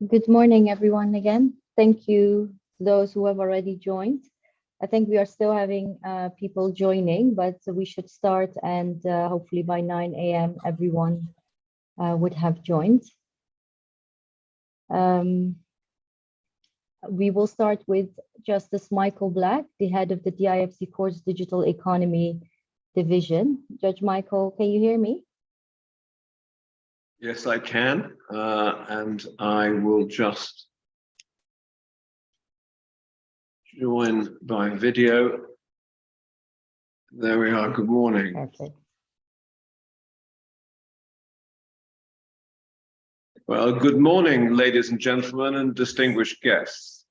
Good morning, everyone, again. Thank you to those who have already joined. I think we are still having people joining, but we should start, and hopefully by 9 a.m. everyone would have joined. We will start with Justice Michael Black, the head of the DIFC Court's Digital Economy Division. Judge Michael, can you hear me? Yes, I can, and I will just join by video. There we are. Good morning. Perfect. Well, good morning, ladies and gentlemen, and distinguished guests.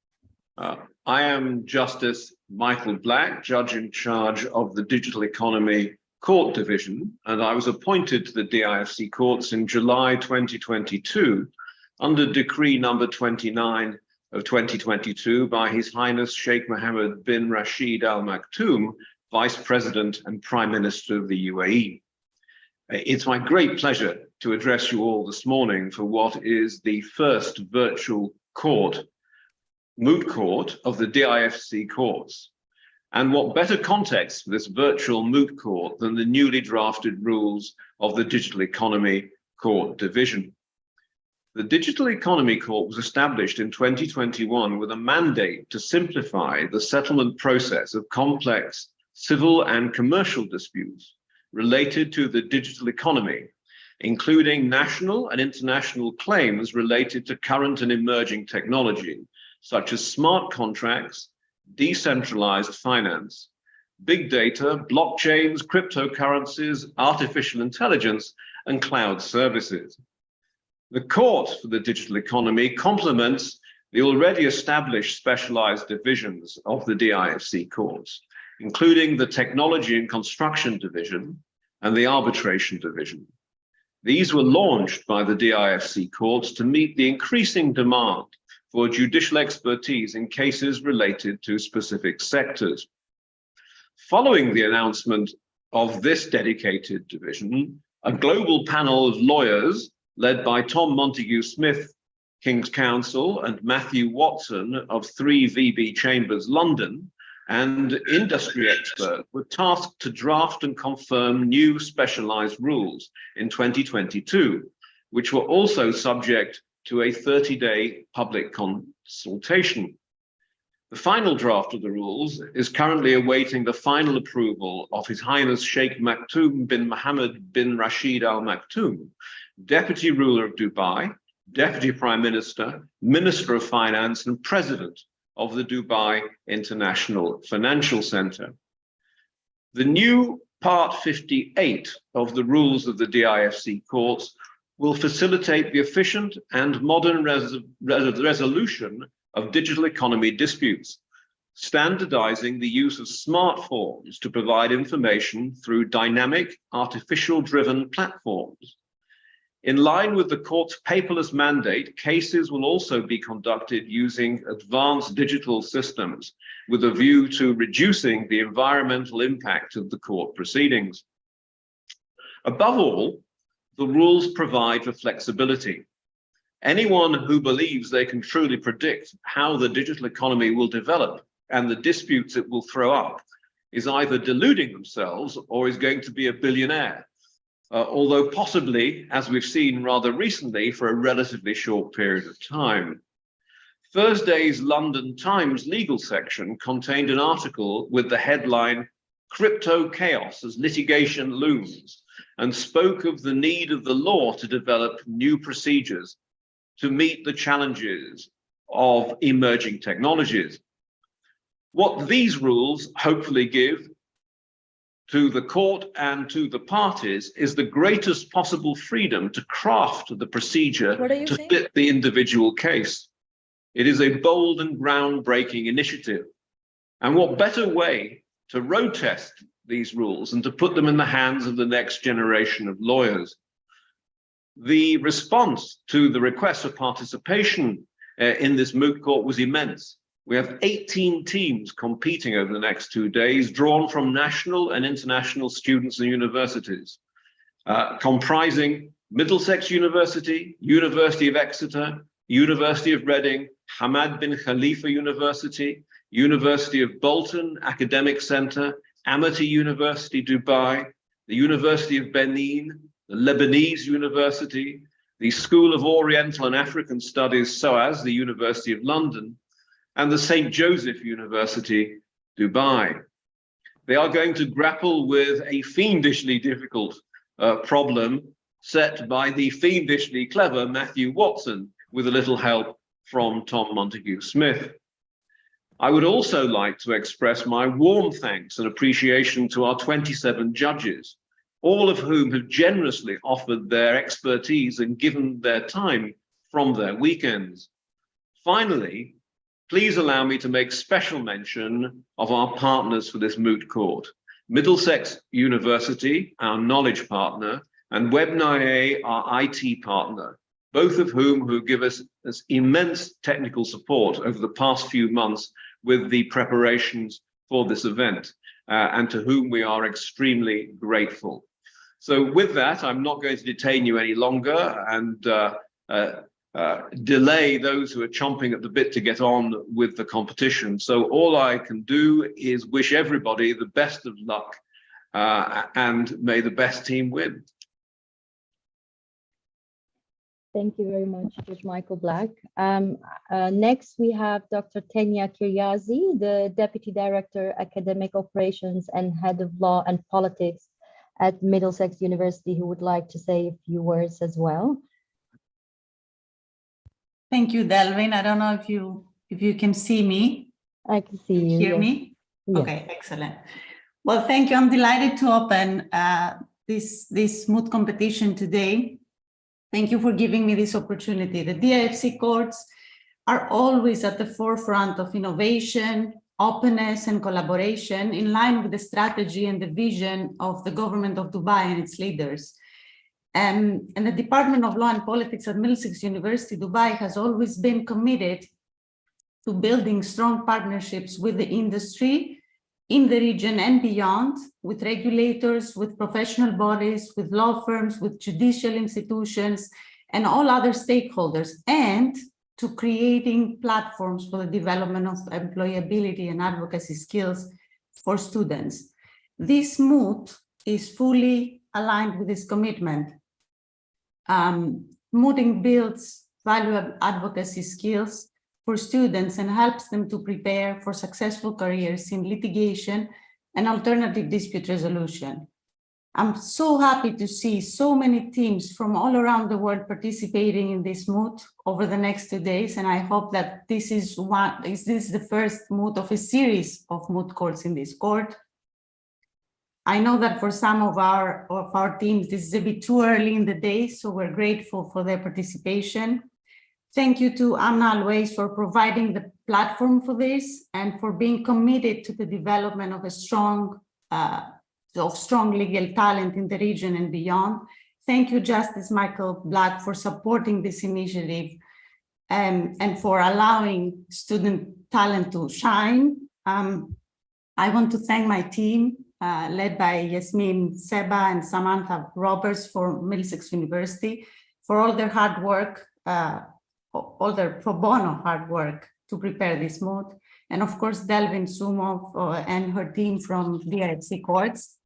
I am Justice Michael Black, Judge in charge of the Digital Economy Court Division, and I was appointed to the DIFC courts in July 2022 under Decree number 29 of 2022 by His Highness Sheikh Mohammed bin Rashid Al Maktoum, Vice President and Prime Minister of the UAE. It's my great pleasure to address you all this morning for what is the first virtual court, Moot Court, of the DIFC courts. And what better context for this virtual Moot Court than the newly drafted rules of the Digital Economy Court Division. The Digital Economy Court was established in 2021 with a mandate to simplify the settlement process of complex civil and commercial disputes related to the digital economy, including national and international claims related to current and emerging technology, such as smart contracts, decentralized finance, big data, blockchains, cryptocurrencies, artificial intelligence, and cloud services. The Court for the Digital Economy complements the already established specialized divisions of the DIFC courts, including the Technology and Construction Division and the Arbitration Division. These were launched by the DIFC courts to meet the increasing demand for judicial expertise in cases related to specific sectors. Following the announcement of this dedicated division, a global panel of lawyers led by Tom Montague-Smith, King's Counsel, and Matthew Watson of 3VB Chambers, London, and industry experts were tasked to draft and confirm new specialized rules in 2022, which were also subject to a 30-day public consultation. The final draft of the rules is currently awaiting the final approval of His Highness Sheikh Maktoum bin Mohammed bin Rashid Al Maktoum, Deputy Ruler of Dubai, Deputy Prime Minister, Minister of Finance, and President of the Dubai International Financial Center. The new Part 58 of the rules of the DIFC courts will facilitate the efficient and modern resolution of digital economy disputes, standardizing the use of smartphones to provide information through dynamic, artificial-driven platforms. In line with the court's paperless mandate, cases will also be conducted using advanced digital systems with a view to reducing the environmental impact of the court proceedings. Above all, the rules provide for flexibility. Anyone who believes they can truly predict how the digital economy will develop and the disputes it will throw up is either deluding themselves or is going to be a billionaire, although possibly, as we've seen rather recently, for a relatively short period of time. Thursday's London Times legal section contained an article with the headline, "Crypto Chaos as Litigation Looms," and spoke of the need of the law to develop new procedures to meet the challenges of emerging technologies. What these rules hopefully give to the court and to the parties is the greatest possible freedom to craft the procedure to fit the individual case. It is a bold and groundbreaking initiative. And what better way to road test these rules and to put them in the hands of the next generation of lawyers? The response to the request for participation in this Moot Court was immense. We have 18 teams competing over the next 2 days, drawn from national and international students and universities, comprising Middlesex University, University of Exeter, University of Reading, Hamad bin Khalifa University, University of Bolton Academic Center, Amity University, Dubai, the University of Benin, the Lebanese University, the School of Oriental and African Studies, SOAS, the University of London, and the St. Joseph University, Dubai. They are going to grapple with a fiendishly difficult problem set by the fiendishly clever Matthew Watson, with a little help from Tom Montague Smith. I would also like to express my warm thanks and appreciation to our 27 judges, all of whom have generously offered their expertise and given their time from their weekends. Finally, please allow me to make special mention of our partners for this moot court: Middlesex University, our knowledge partner, and Webnae, our IT partner, both of whom give us immense technical support over the past few months with the preparations for this event, and to whom we are extremely grateful. So with that, I'm not going to detain you any longer and delay those who are chomping at the bit to get on with the competition. So all I can do is wish everybody the best of luck, and may the best team win. Thank you very much, Judge Michael Black. Next, we have Dr. Tenya Kiryazi, the Deputy Director, Academic Operations and Head of Law and Politics at Middlesex University, who would like to say a few words as well. Thank you, Delvin. I don't know if you can see me. I can see you. Hear yes. me? Yes. Okay, excellent. Well, thank you. I'm delighted to open this moot competition today. Thank you for giving me this opportunity. The DEC courts are always at the forefront of innovation, openness, and collaboration in line with the strategy and the vision of the government of Dubai and its leaders. And the Department of Law and Politics at Middlesex University, Dubai, has always been committed to building strong partnerships with the industry in the region and beyond, with regulators, with professional bodies, with law firms, with judicial institutions, and all other stakeholders, and to creating platforms for the development of employability and advocacy skills for students. This moot is fully aligned with this commitment. Mooting builds value advocacy skills for students and helps them to prepare for successful careers in litigation and alternative dispute resolution. I'm so happy to see so many teams from all around the world participating in this moot over the next 2 days, and I hope that this is the first moot of a series of moot courts in this court. I know that for some of our teams, this is a bit too early in the day, so we're grateful for their participation. Thank you to Amna Always for providing the platform for this and for being committed to the development of a strong legal talent in the region and beyond. Thank you, Justice Michael Black, for supporting this initiative and for allowing student talent to shine. I want to thank my team, led by Yasmin Seba and Samantha Roberts for Middlesex University, for all their hard work, all their pro bono hard work to prepare this moot, and of course Delvin Sumov and her team from DEC courts.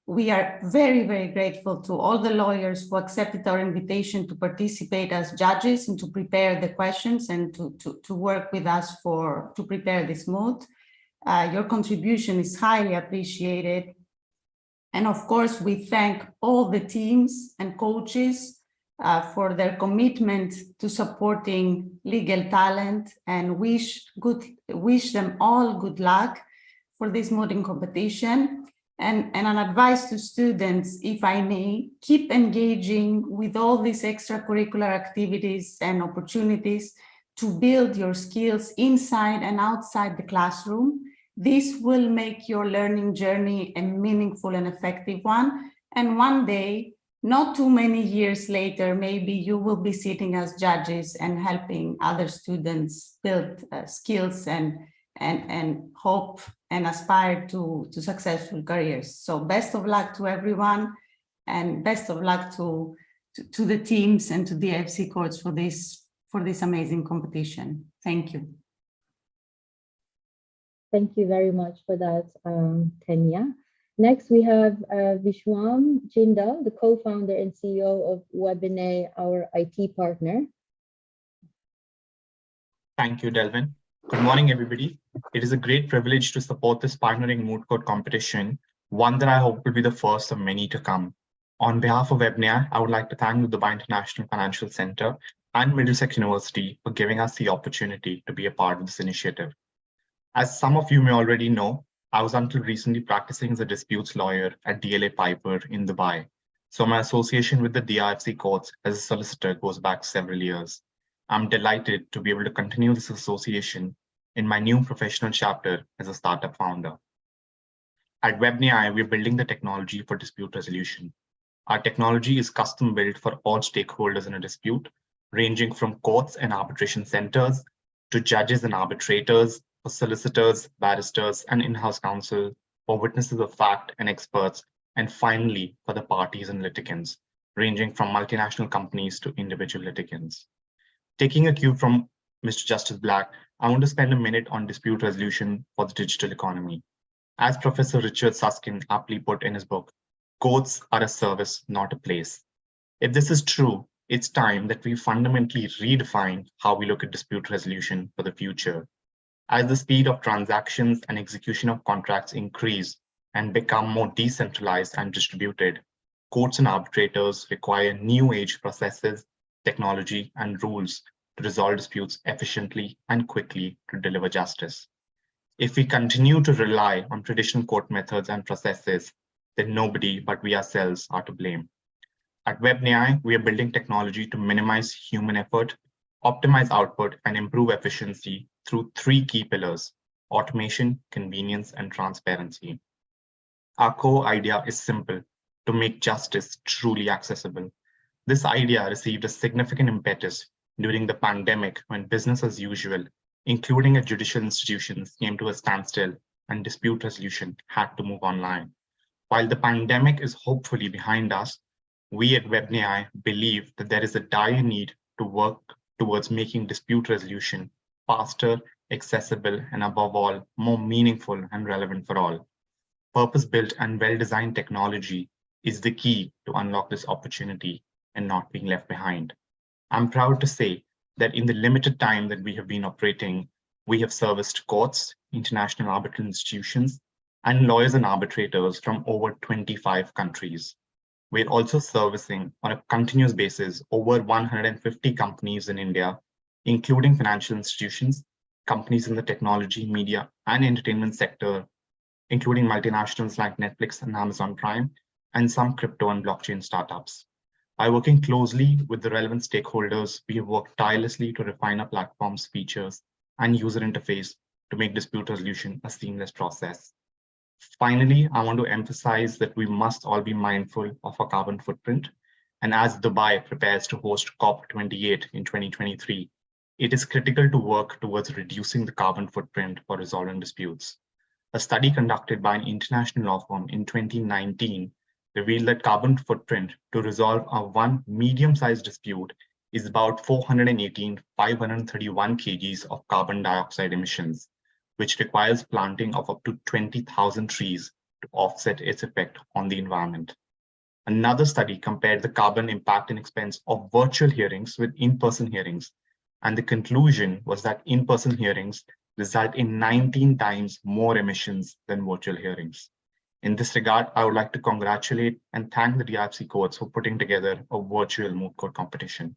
We are very, very grateful to all the lawyers who accepted our invitation to participate as judges and to prepare the questions and to work with us to prepare this moot. Your contribution is highly appreciated. And of course, we thank all the teams and coaches for their commitment to supporting legal talent, and wish them all good luck for this mooting competition. And an advice to students, if I may, keep engaging with all these extracurricular activities and opportunities to build your skills inside and outside the classroom. This will make your learning journey a meaningful and effective one. And one day, not too many years later, maybe you will be sitting as judges and helping other students build skills and hope and aspire to successful careers. So best of luck to everyone, and best of luck to to the teams and to the DEC courts for this amazing competition. Thank you. Thank you very much for that, Tanya. Next, we have Vishwam Jindal, the co-founder and CEO of Webinay, our IT partner. Thank you, Delvin. Good morning, everybody. It is a great privilege to support this partnering Moot Court competition, one that I hope will be the first of many to come. On behalf of Webinay, I would like to thank the Dubai International Financial Center and Middlesex University for giving us the opportunity to be a part of this initiative. As some of you may already know, I was until recently practicing as a disputes lawyer at DLA Piper in Dubai. So my association with the DRFC courts as a solicitor goes back several years. I'm delighted to be able to continue this association in my new professional chapter as a startup founder. At Webinay, we're building the technology for dispute resolution. Our technology is custom built for all stakeholders in a dispute, ranging from courts and arbitration centers to judges and arbitrators, for solicitors, barristers, and in-house counsel, for witnesses of fact and experts, and finally, for the parties and litigants, ranging from multinational companies to individual litigants. Taking a cue from Mr. Justice Black, I want to spend a minute on dispute resolution for the digital economy. As Professor Richard Susskind aptly put in his book, courts are a service, not a place. If this is true, it's time that we fundamentally redefine how we look at dispute resolution for the future. As the speed of transactions and execution of contracts increase and become more decentralized and distributed, courts and arbitrators require new age processes, technology, and rules to resolve disputes efficiently and quickly to deliver justice. If we continue to rely on traditional court methods and processes, then nobody but we ourselves are to blame. At Webinay, we are building technology to minimize human effort, optimize output, and improve efficiency through three key pillars: automation, convenience, and transparency. Our core idea is simple: to make justice truly accessible. This idea received a significant impetus during the pandemic when business as usual, including at judicial institutions, came to a standstill and dispute resolution had to move online. While the pandemic is hopefully behind us, we at Webinay believe that there is a dire need to work towards making dispute resolution faster, accessible, and above all, more meaningful and relevant for all. Purpose-built and well-designed technology is the key to unlock this opportunity and not being left behind. I'm proud to say that in the limited time that we have been operating, we have serviced courts, international arbitral institutions, and lawyers and arbitrators from over 25 countries. We're also servicing on a continuous basis over 150 companies in India, including financial institutions, companies in the technology, media, and entertainment sector, including multinationals like Netflix and Amazon Prime, and some crypto and blockchain startups. By working closely with the relevant stakeholders, we have worked tirelessly to refine our platform's features and user interface to make dispute resolution a seamless process. Finally, I want to emphasize that we must all be mindful of our carbon footprint. And as Dubai prepares to host COP28 in 2023, it is critical to work towards reducing the carbon footprint for resolving disputes. A study conducted by an international law firm in 2019 revealed that carbon footprint to resolve a one medium-sized dispute is about 531 kgs of carbon dioxide emissions, which requires planting of up to 20,000 trees to offset its effect on the environment. Another study compared the carbon impact and expense of virtual hearings with in-person hearings, and the conclusion was that in-person hearings result in 19 times more emissions than virtual hearings. In this regard, I would like to congratulate and thank the DRFC courts for putting together a virtual Moot Court competition.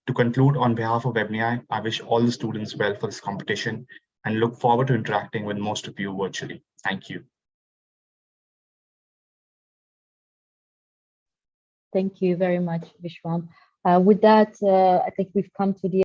To conclude, on behalf of Webinay, I wish all the students well for this competition and look forward to interacting with most of you virtually. Thank you. Thank you very much, Vishwam. With that, I think we've come to the